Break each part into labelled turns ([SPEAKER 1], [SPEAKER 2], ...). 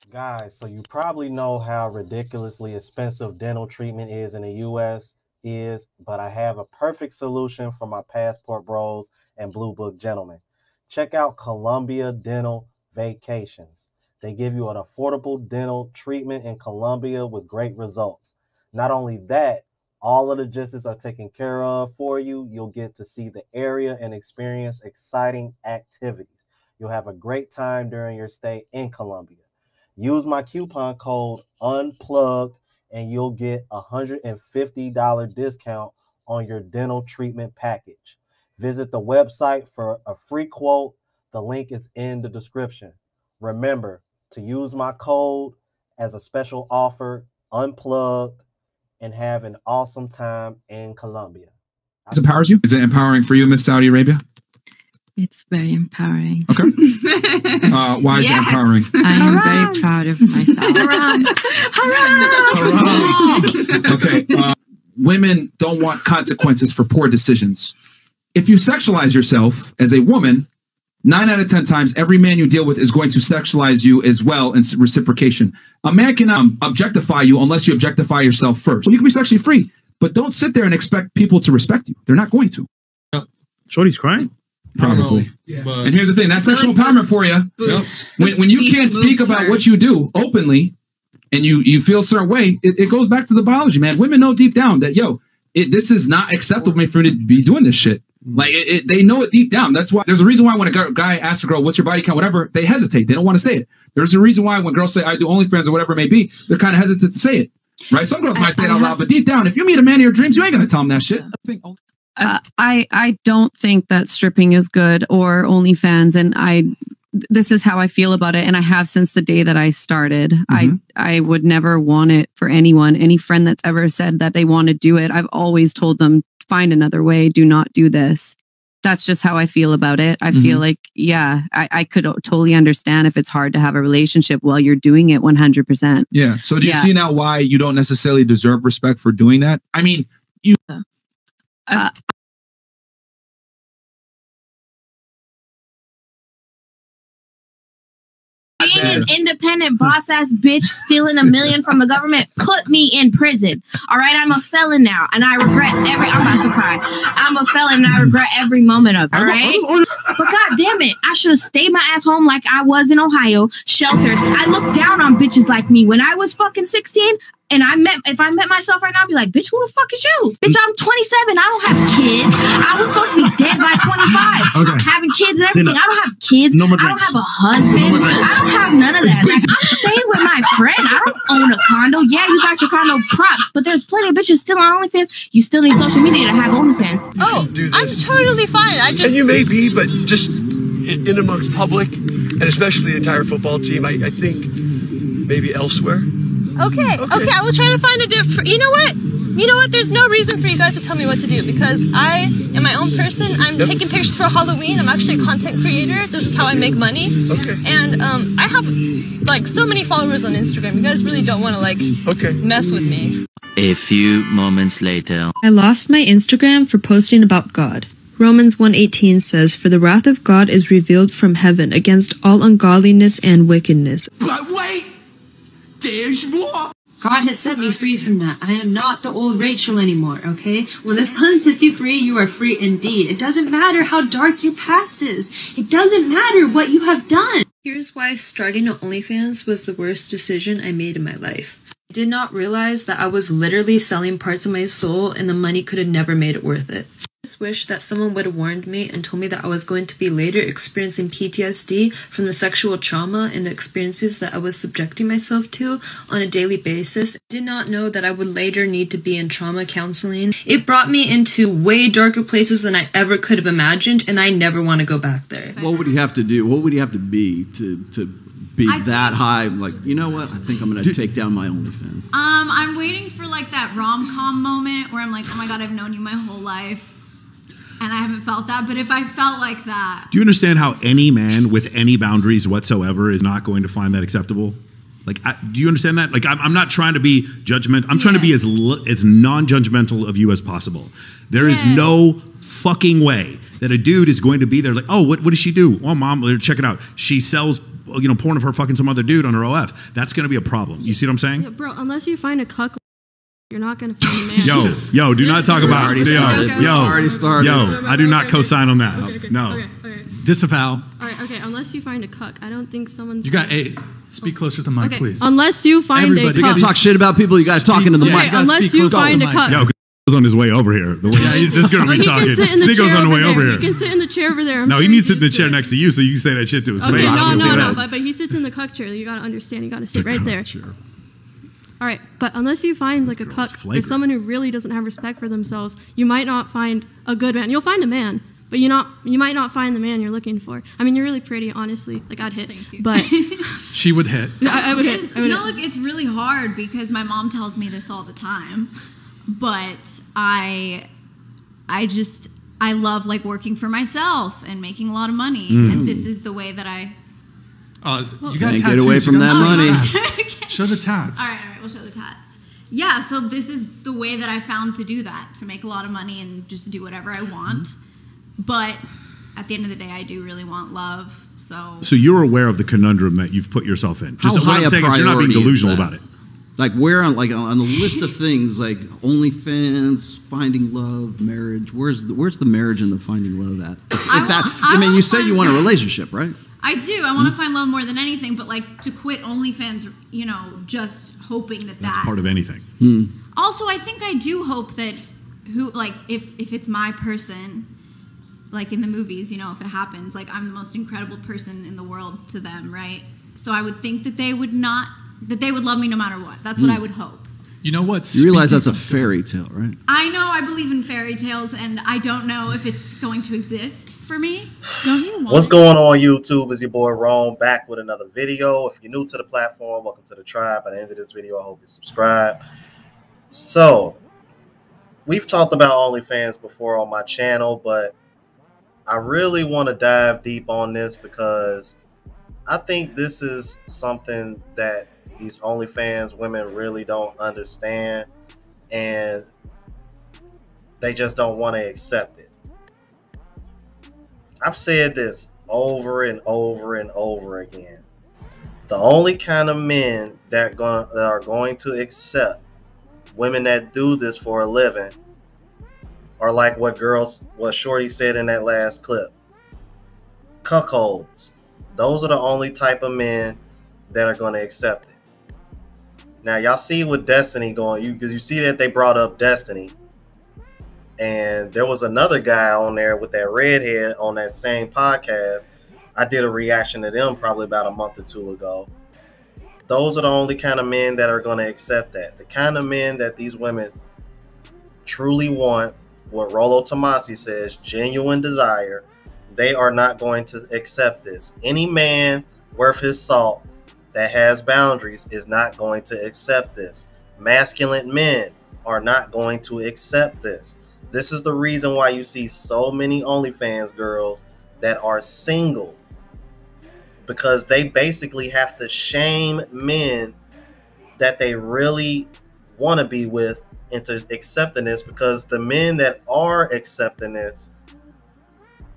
[SPEAKER 1] Guys, so you probably know how ridiculously expensive dental treatment is in the US but I have a perfect solution for my passport bros and blue book gentlemen. Check out Columbia Dental Vacations. They give you an affordable dental treatment in Colombia with great results. Not only that, all of the logistics are taken care of for you. You'll get to see the area and experience exciting activities. You'll have a great time during your stay in Colombia. Use my coupon code UNPLUGGED and you'll get a $150 discount on your dental treatment package. Visit the website for a free quote. The link is in the description. Remember to use my code as a special offer, UNPLUGGED, and have an awesome time in Colombia.
[SPEAKER 2] This empowers you? Is it empowering for you, Miss Saudi Arabia?
[SPEAKER 3] It's very empowering.
[SPEAKER 2] Okay. Why is it empowering?
[SPEAKER 3] I am very proud of myself.
[SPEAKER 2] Okay. Women don't want consequences for poor decisions. If you sexualize yourself as a woman, 9 out of 10 times, every man you deal with is going to sexualize you as well in reciprocation. A man cannot objectify you unless you objectify yourself first. Well, you can be sexually free, but don't sit there and expect people to respect you. They're not going to.
[SPEAKER 4] Shorty's crying.
[SPEAKER 2] Probably. Yeah. And here's the thing, that's sexual empowerment for you. When you can't speak about what you do openly and you feel a certain way, it goes back to the biology, man. Women know deep down that, this is not acceptable for me to be doing this shit. Like, they know it deep down. That's why there's a reason why when a guy asks a girl, what's your body count, whatever, they hesitate. They don't want to say it. There's a reason why when girls say, I do OnlyFans or whatever it may be, they're kind of hesitant to say it. Right? Some girls might say it out loud, but deep down, if you meet a man of your dreams, you ain't going to tell him that shit.
[SPEAKER 3] I don't think that stripping is good or OnlyFans, and this is how I feel about it, and I have since the day that I started. I would never want it for anyone. Any friend that's ever said that they want to do it, I've always told them, find another way, do not do this. That's just how I feel about it. I feel like, I could totally understand if it's hard to have a relationship while you're doing it 100%.
[SPEAKER 2] Yeah. So do you see now why you don't necessarily deserve respect for doing that? I mean,
[SPEAKER 5] being an independent boss ass bitch stealing $1 million from the government put me in prison. All right, I'm a felon now, and I regret I'm about to cry. I'm a felon, and I regret every moment of it. All right, but god damn it, I should have stayed my ass home like I was in Ohio, sheltered. I looked down on bitches like me when I was fucking 16. And if I met myself right now, I'd be like, bitch, who the fuck is you? Bitch, I'm 27. I don't have kids. I was supposed to be dead by 25. Okay. Having kids and everything. I don't have kids. I don't have a husband. I don't have none of that. Like, I'm staying with my friend. I don't own a condo. Yeah, you got your condo props, but there's plenty of bitches still on OnlyFans. You still need social media to have OnlyFans.
[SPEAKER 6] Oh, I'm totally fine. And you may be, but just in amongst public, and especially the entire football team, I think maybe elsewhere.
[SPEAKER 7] Okay, I will try to find a different. You know what? There's no reason for you guys to tell me what to do because I am my own person. I'm taking pictures for Halloween. I'm actually a content creator. This is how I make money. Okay. And I have like so many followers on Instagram. You guys really don't want to mess with me.
[SPEAKER 8] A few moments later.
[SPEAKER 9] I lost my Instagram for posting about God. Romans 1:18 says, "For the wrath of God is revealed from heaven against all ungodliness and wickedness."
[SPEAKER 8] But wait! There's more!
[SPEAKER 9] God has set me free from that. I am not the old Rachel anymore, okay? When the sun sets you free, you are free indeed. It doesn't matter how dark your past is. It doesn't matter what you have done. Here's why starting OnlyFans was the worst decision I made in my life. I did not realize that I was literally selling parts of my soul and the money could have never made it worth it. I just wish that someone would have warned me and told me that I was going to be later experiencing PTSD from the sexual trauma and the experiences that I was subjecting myself to on a daily basis. I did not know that I would later need to be in trauma counseling. It brought me into way darker places than I ever could have imagined, and I never want to go back there.
[SPEAKER 10] What would he have to do? What would he have to be to be that high? Like, you know what? I think I'm going to take down my OnlyFans.
[SPEAKER 11] I'm waiting for like that rom-com moment where I'm like, oh my God, I've known you my whole life. And I haven't felt that, but if I felt like that.
[SPEAKER 4] Do you understand how any man with any boundaries whatsoever is not going to find that acceptable? Like, do you understand that? Like, I'm not trying to be judgmental. I'm trying to be as non-judgmental of you as possible. There is no fucking way that a dude is going to be there like, oh, what does she do? Oh, mom, check it out. She sells, porn of her fucking some other dude on her OF. That's going to be a problem. You see what I'm saying?
[SPEAKER 12] Yeah, bro, unless you find a cuck, you're not going to find a man.
[SPEAKER 4] Yo, do not talk about it.
[SPEAKER 10] Already started.
[SPEAKER 4] I do not co-sign on that.
[SPEAKER 12] Okay.
[SPEAKER 4] No.
[SPEAKER 12] Okay.
[SPEAKER 13] Disavow.
[SPEAKER 12] All right, okay, unless you find a cuck, I don't think someone's...
[SPEAKER 13] You got a... Speak closer to the mic, please.
[SPEAKER 12] Unless you find a cuck.
[SPEAKER 10] You got to talk shit about people, you got to talk into the mic.
[SPEAKER 12] Unless you find a cuck.
[SPEAKER 4] Yo, Sneako's on his way over here. He's just going to be talking. Sneako's on the way over here.
[SPEAKER 12] He can sit in the chair over there.
[SPEAKER 4] No, he needs to sit in the chair next to you so you can say that shit to his face.
[SPEAKER 12] No, but he sits in the cuck chair. You got to understand. You got to sit right there. All right, but unless you find like a cuck or someone who really doesn't have respect for themselves, you might not find a good man. You'll find a man, but you might not find the man you're looking for. I mean, you're really pretty, honestly. Like, I'd hit. Thank you. But
[SPEAKER 13] she would hit.
[SPEAKER 12] I would hit.
[SPEAKER 11] Look, it's really hard because my mom tells me this all the time. But I love like working for myself and making a lot of money, and this is the way that I.
[SPEAKER 13] You got tattoos.
[SPEAKER 10] Get away from that money.
[SPEAKER 13] Show the tats.
[SPEAKER 11] All right, we'll show the tats. Yeah, so this is the way that I found to do that, to make a lot of money and just do whatever I want. But at the end of the day, I do really want love. So
[SPEAKER 4] you're aware of the conundrum that you've put yourself in. Just what I'm saying is you're not being delusional about it.
[SPEAKER 10] Like where on the list of things like OnlyFans, finding love, marriage. Where's the marriage and the finding love at? You said you want a relationship, right?
[SPEAKER 11] I do. I want to find love more than anything, but like to quit OnlyFans, just hoping that's
[SPEAKER 4] part of anything.
[SPEAKER 11] Also, I think I do hope that if it's my person, like in the movies, if it happens, like I'm the most incredible person in the world to them, right? So I would think that they would love me no matter what. That's what I would hope.
[SPEAKER 13] You know what?
[SPEAKER 10] You realize that's a fairy tale, right?
[SPEAKER 11] I know. I believe in fairy tales, and I don't know if it's going to exist for me. Don't you want
[SPEAKER 1] What's going on, YouTube? Is your boy Rome back with another video. If you're new to the platform, welcome to the tribe. By the end of this video, I hope you subscribe. So, we've talked about OnlyFans before on my channel, but I really want to dive deep on this because I think this is something that these OnlyFans women really don't understand, and they just don't want to accept it. I've said this over and over and over again. The only kind of men that are going to accept women that do this for a living are like what Shorty said in that last clip. Cuckolds. Those are the only type of men that are going to accept it. Now, y'all see with Destiny going, because you see that they brought up Destiny. And there was another guy on there with that redhead on that same podcast. I did a reaction to them probably about a month or two ago. Those are the only kind of men that are going to accept that. The kind of men that these women truly want, what Rollo Tomasi says, genuine desire, they are not going to accept this. Any man worth his salt that has boundaries is not going to accept this. Masculine men are not going to accept this. This is the reason why you see so many OnlyFans girls that are single, because they basically have to shame men that they really want to be with into accepting this, because the men that are accepting this,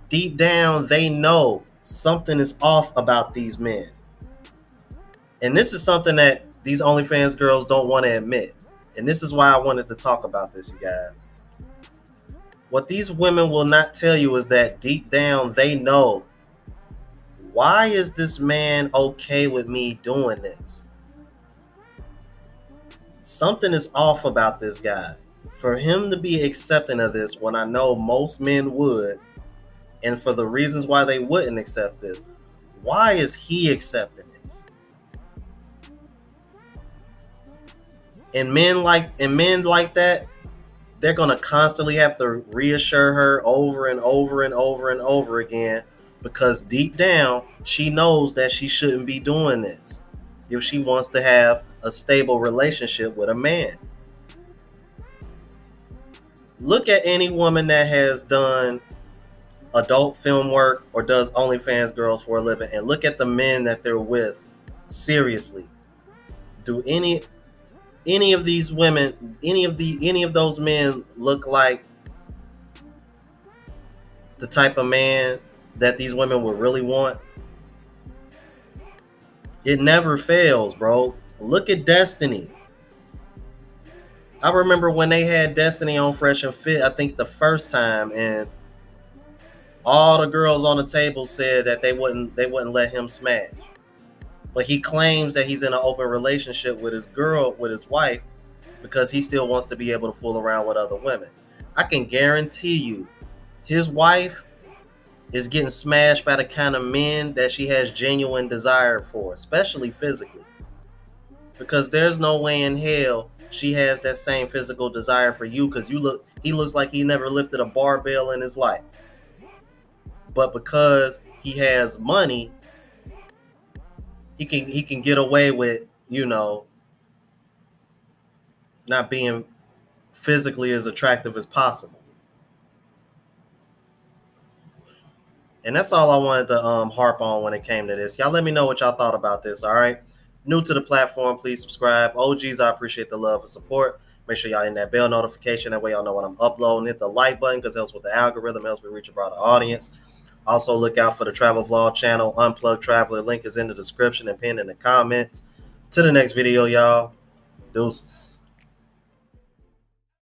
[SPEAKER 1] deep down, they know something is off about these men. And this is something that these OnlyFans girls don't want to admit. And this is why I wanted to talk about this, you guys. What these women will not tell you is that deep down, they know, why is this man okay with me doing this? Something is off about this guy. For him to be accepting of this when I know most men would, and for the reasons why they wouldn't accept this, why is he accepting this? And men like that, they're going to constantly have to reassure her over and over and over and over again, because deep down, she knows that she shouldn't be doing this if she wants to have a stable relationship with a man. Look at any woman that has done adult film work or does OnlyFans girls for a living, and look at the men that they're with. Seriously, do any of these women, any of those men look like the type of man that these women would really want, it never fails, bro. Look at Destiny. I remember when they had Destiny on Fresh and Fit, I think the first time, and all the girls on the table said that they wouldn't let him smash. But he claims that he's in an open relationship with his wife, because he still wants to be able to fool around with other women. I can guarantee you, his wife is getting smashed by the kind of men that she has genuine desire for, especially physically. Because there's no way in hell she has that same physical desire for you, because he looks like he never lifted a barbell in his life. But because he has money, he can get away with, you know, not being physically as attractive as possible. And that's all I wanted to harp on when it came to this. Y'all let me know what y'all thought about this, all right? New to the platform, please subscribe. OGs, I appreciate the love and support. Make sure y'all hit that bell notification. That way y'all know when I'm uploading. Hit the like button because it helps with the algorithm. It helps me reach a broader audience. Also, look out for the travel vlog channel, Unplugged Traveler. Link is in the description and pinned in the comments. To the next video, y'all. Deuces.